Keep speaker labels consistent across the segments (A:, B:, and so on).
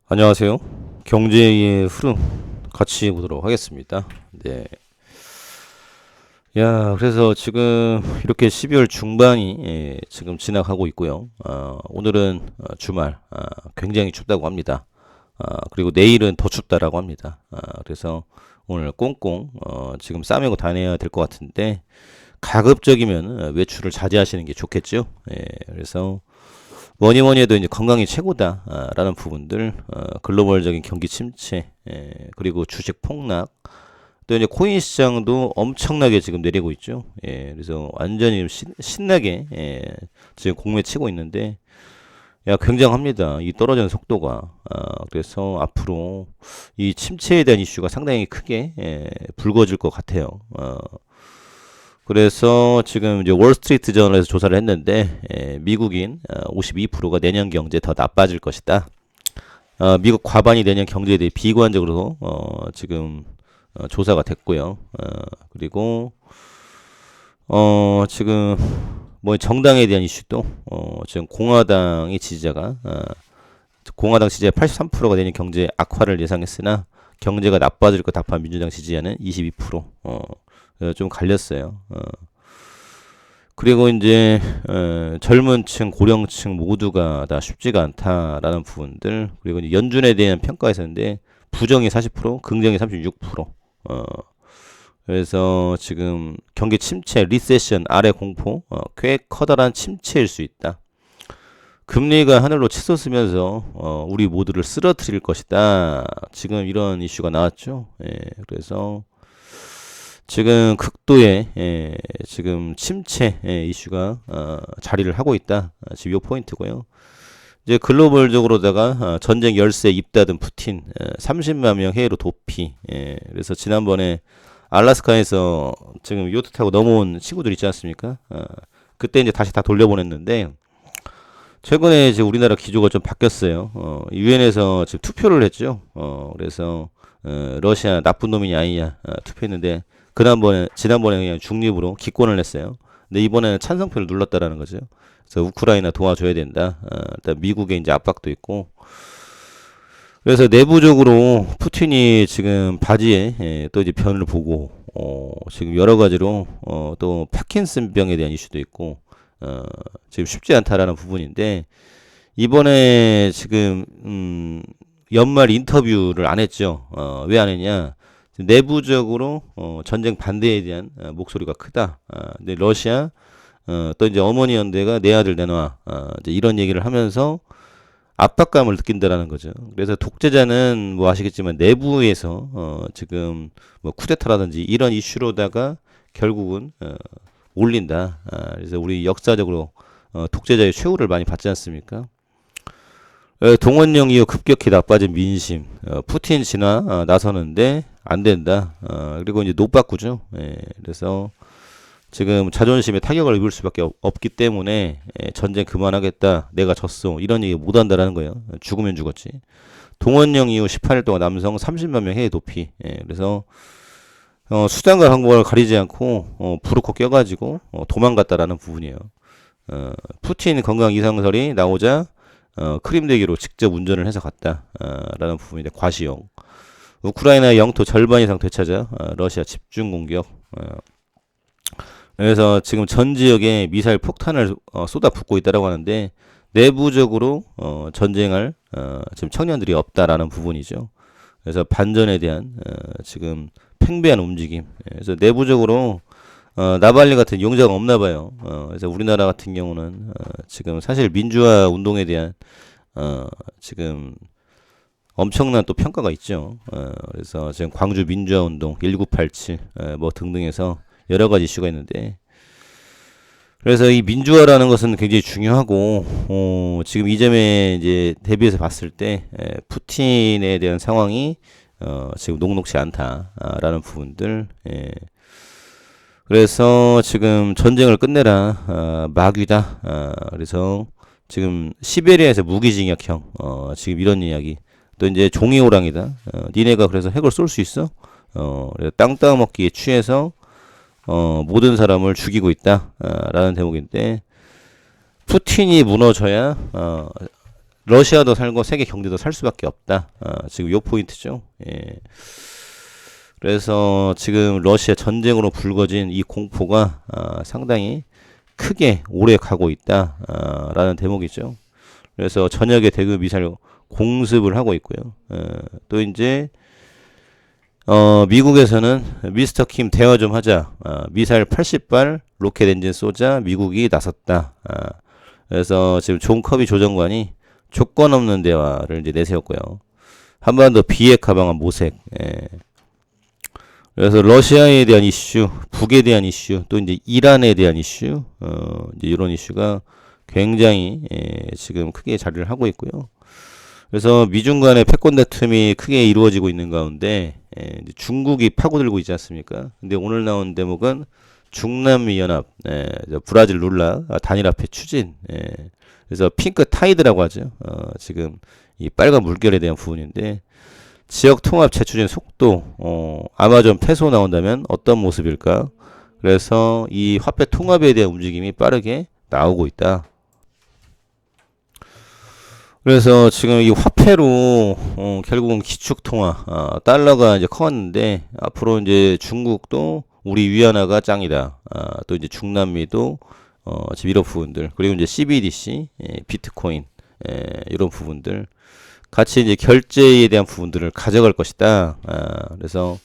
A: 안녕하세요. 경제의 흐름 같이 보도록 하겠습니다. 네. 야, 그래서 지금 이렇게 12월 중반이 지금 지나가고 있고요. 오늘은 주말 굉장히 춥다고 합니다. 그리고 내일은 더 춥다라고 합니다. 그래서 오늘 꽁꽁 지금 싸매고 다녀야 될 것 같은데 가급적이면 외출을 자제하시는 게 좋겠죠. 그래서 뭐니 뭐니 해도 이제 건강이 최고다라는 부분들, 글로벌적인 경기 침체, 그리고 주식 폭락, 또 이제 코인 시장도 엄청나게 지금 내리고 있죠. 그래서 완전히 신나게 지금 공매 치고 있는데, 야, 굉장합니다. 이 떨어지는 속도가. 그래서 앞으로 이 침체에 대한 이슈가 상당히 크게 불거질 것 같아요. 그래서 지금 이제 월스트리트 저널에서 조사를 했는데 미국인 52%가 내년 경제 더 나빠질 것이다. 미국 과반이 내년 경제에 대해 비관적으로 지금 조사가 됐고요. 그리고 지금 뭐 정당에 대한 이슈도 지금 공화당의 지지자가 공화당 지지자 83%가 내년 경제 악화를 예상했으나 경제가 나빠질 것 답한 민주당 지지자는 22%. 좀 갈렸어요. 그리고 이제 젊은 층, 고령층 모두가 다 쉽지가 않다라는 부분들, 그리고 이제 연준에 대한 평가에서인데 부정이 40%, 긍정이 36%. 그래서 지금 경기 침체, 리세션, 아래 공포, 꽤 커다란 침체일 수 있다. 금리가 하늘로 치솟으면서 우리 모두를 쓰러뜨릴 것이다. 지금 이런 이슈가 나왔죠. 그래서 지금 극도의 지금 침체 이슈가 자리를 하고 있다. 지금 요 포인트고요. 이제 글로벌적으로다가 전쟁 열세 입다든 푸틴 30만 명 해외로 도피. 그래서 지난번에 알라스카에서 지금 요트 타고 넘어온 친구들 있지 않습니까? 그때 이제 다시 다 돌려보냈는데 최근에 이제 우리나라 기조가 좀 바뀌었어요. 유엔에서 지금 투표를 했죠. 그래서 러시아 나쁜 놈이냐 아니냐 투표했는데 지난번에 그냥 중립으로 기권을 했어요. 근데 이번에는 찬성표를 눌렀다라는 거죠. 그래서 우크라이나 도와줘야 된다. 일단 미국의 이제 압박도 있고. 그래서 내부적으로 푸틴이 지금 바지에 또 이제 변을 보고, 지금 여러 가지로, 또 파킨슨병에 대한 이슈도 있고, 지금 쉽지 않다라는 부분인데, 이번에 지금, 연말 인터뷰를 안 했죠. 왜 안 했냐? 내부적으로 전쟁 반대에 대한 목소리가 크다. 근데 러시아 또 이제 어머니 연대가 내 아들 내놔. 이제 이런 얘기를 하면서 압박감을 느낀다라는 거죠. 그래서 독재자는 뭐 아시겠지만 내부에서 지금 뭐 쿠데타라든지 이런 이슈로다가 결국은 올린다. 그래서 우리 역사적으로 독재자의 최후를 많이 받지 않습니까? 동원령 이후 급격히 나빠진 민심, 푸틴 진화 나서는데 안 된다. 그리고 이제 노빠꾸죠. 그래서 지금 자존심에 타격을 입을 수밖에 없기 때문에 전쟁 그만하겠다. 내가 졌어. 이런 얘기 못 한다라는 거예요. 죽으면 죽었지. 동원령 이후 18일 동안 남성 30만 명 해외 도피. 그래서 수단과 방법을 가리지 않고 부르코 껴가지고 도망갔다라는 부분이에요. 푸틴 건강 이상설이 나오자 크림대기로 직접 운전을 해서 갔다. 라는 부분인데 과시용. 우크라이나 영토 절반 이상 되찾아 러시아 집중 공격. 그래서 지금 전 지역에 미사일 폭탄을 쏟아붓고 있다라고 하는데 내부적으로 전쟁할 지금 청년들이 없다라는 부분이죠. 그래서 반전에 대한 지금 팽배한 움직임. 그래서 내부적으로 나발리 같은 용자가 없나 봐요. 그래서 우리나라 같은 경우는 지금 사실 민주화 운동에 대한 지금 엄청난 또 평가가 있죠. 그래서 지금 광주 민주화 운동 1987 뭐 등등해서 여러 가지 이슈가 있는데 그래서 이 민주화라는 것은 굉장히 중요하고 지금 이 점에 이제 대비해서 봤을 때 푸틴에 대한 상황이 지금 녹록지 않다라는 부분들. 그래서 지금 전쟁을 끝내라 마귀다. 그래서 지금 시베리아에서 무기징역형 지금 이런 이야기. 또 이제 종이 호랑이다. 니네가 그래서 핵을 쏠 수 있어? 땅 따먹기에 취해서 모든 사람을 죽이고 있다. 라는 대목인데 푸틴이 무너져야 러시아도 살고 세계 경제도 살 수밖에 없다. 지금 요 포인트죠. 예. 그래서 지금 러시아 전쟁으로 불거진 이 공포가 상당히 크게 오래 가고 있다. 라는 대목이죠. 그래서 저녁에 대규모 미사일 공습을 하고 있고요. 또 이제 미국에서는 미스터 킴 대화 좀 하자. 미사일 80발 로켓 엔진 쏘자 미국이 나섰다. 그래서 지금 존 커비 조정관이 조건 없는 대화를 이제 내세웠고요. 한반도 비핵 가방한 모색. 예. 그래서 러시아에 대한 이슈, 북에 대한 이슈, 또 이제 이란에 대한 이슈, 이제 이런 이슈가 굉장히 지금 크게 자리를 하고 있고요. 그래서 미중 간의 패권 다툼이 크게 이루어지고 있는 가운데 이제 중국이 파고들고 있지 않습니까? 근데 오늘 나온 대목은 중남미 연합, 브라질 룰라 단일화폐 추진. 그래서 핑크 타이드라고 하죠. 지금 이 빨간 물결에 대한 부분인데 지역 통합 재추진 속도, 아마존 페소 나온다면 어떤 모습일까? 그래서 이 화폐 통합에 대한 움직임이 빠르게 나오고 있다. 그래서 지금 이 화폐로 결국은 기축 통화, 달러가 이제 커왔는데 앞으로 이제 중국도 우리 위안화가 짱이다. 또 이제 중남미도 지금 이런 부분들, 그리고 이제 CBDC, 비트코인, 이런 부분들 같이 이제 결제에 대한 부분들을 가져갈 것이다. 그래서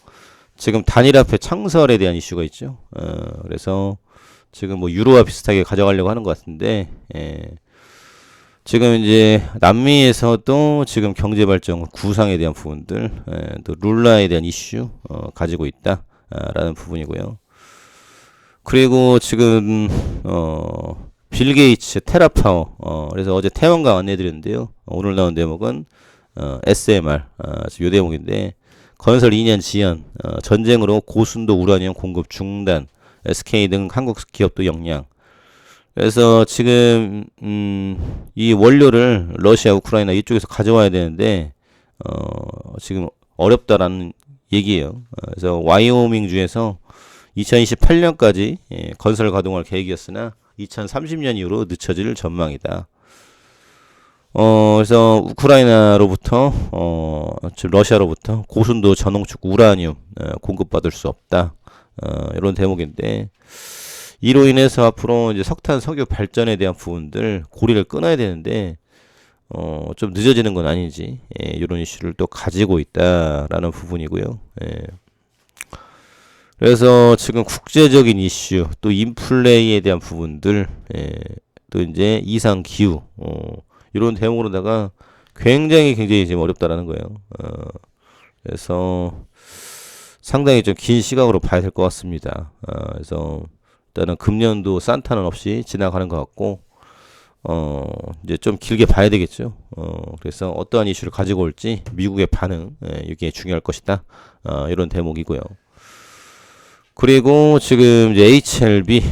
A: 지금 단일화폐 창설에 대한 이슈가 있죠. 그래서 지금 뭐 유로와 비슷하게 가져가려고 하는 것 같은데, 지금 이제 남미에서도 지금 경제 발전 구상에 대한 부분들, 또 룰라에 대한 이슈 가지고 있다. 라는 부분이고요. 그리고 지금 빌 게이츠 테라파워, 그래서 어제 태원강 안내드렸는데요. 오늘 나온 대목은 SMR, 지금 요 대목인데 건설 2년 지연, 전쟁으로 고순도 우라늄 공급 중단, SK 등 한국 기업도 역량. 그래서 지금 이 원료를 러시아, 우크라이나 이쪽에서 가져와야 되는데 지금 어렵다라는 얘기예요. 그래서 와이오밍 주에서 2028년까지 건설 가동할 계획이었으나 2030년 이후로 늦춰질 전망이다. 그래서 우크라이나로부터 즉 러시아로부터 고순도 전홍축 우라늄 공급받을 수 없다. 이런 대목인데 이로 인해서 앞으로 이제 석탄 석유 발전에 대한 부분들 고리를 끊어야 되는데 좀 늦어지는 건 아닌지 이런 이슈를 또 가지고 있다라는 부분이고요. 그래서 지금 국제적인 이슈 또 인플레이에 대한 부분들 또 이제 이상 기후 이런 대목으로다가 굉장히 지금 어렵다라는 거예요. 그래서 상당히 좀 긴 시각으로 봐야 될 것 같습니다. 그래서 일단은 금년도 산타는 없이 지나가는 것 같고 이제 좀 길게 봐야 되겠죠. 그래서 어떠한 이슈를 가지고 올지 미국의 반응, 이게 중요할 것이다. 이런 대목이고요. 그리고 지금 이제 HLB,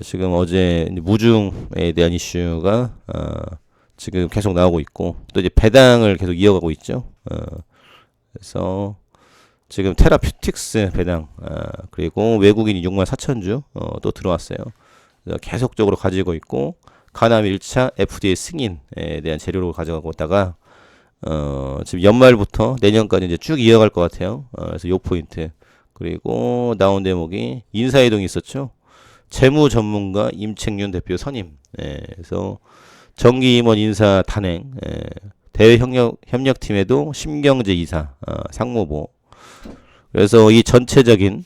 A: 지금 어제 무중에 대한 이슈가 지금 계속 나오고 있고 또 이제 배당을 계속 이어가고 있죠. 그래서 지금 테라퓨틱스 배당, 그리고 외국인이 64,000주 또 들어왔어요. 계속적으로 가지고 있고 가남 1차 FDA 승인에 대한 재료로 가져가고 있다가 지금 연말부터 내년까지 이제 쭉 이어갈 것 같아요. 그래서 요 포인트. 그리고 나온 대목이 인사이동이 있었죠. 재무 전문가 임책윤 대표 선임. 그래서 정기 임원 인사 단행. 대외 협력팀에도 심경재 이사, 상무보. 그래서 이 전체적인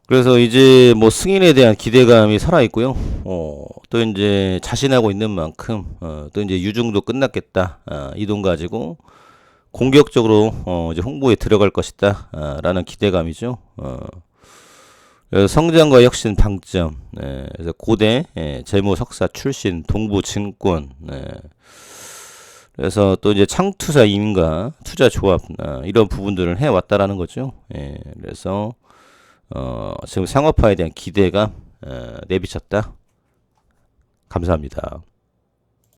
A: 그래서 이제 뭐 승인에 대한 기대감이 살아 있고요. 또 이제 자신하고 있는 만큼 또 이제 유중도 끝났겠다. 이 돈 가지고 공격적으로 이제 홍보에 들어갈 것이다. 라는 기대감이죠. 그래서 성장과 혁신 방점. 그래서 고대 재무 석사 출신 동부증권. 그래서 또 이제 창투사 임가 투자 조합 이런 부분들을 해왔다라는 거죠. 그래서 지금 상업화에 대한 기대감 내비쳤다. 감사합니다.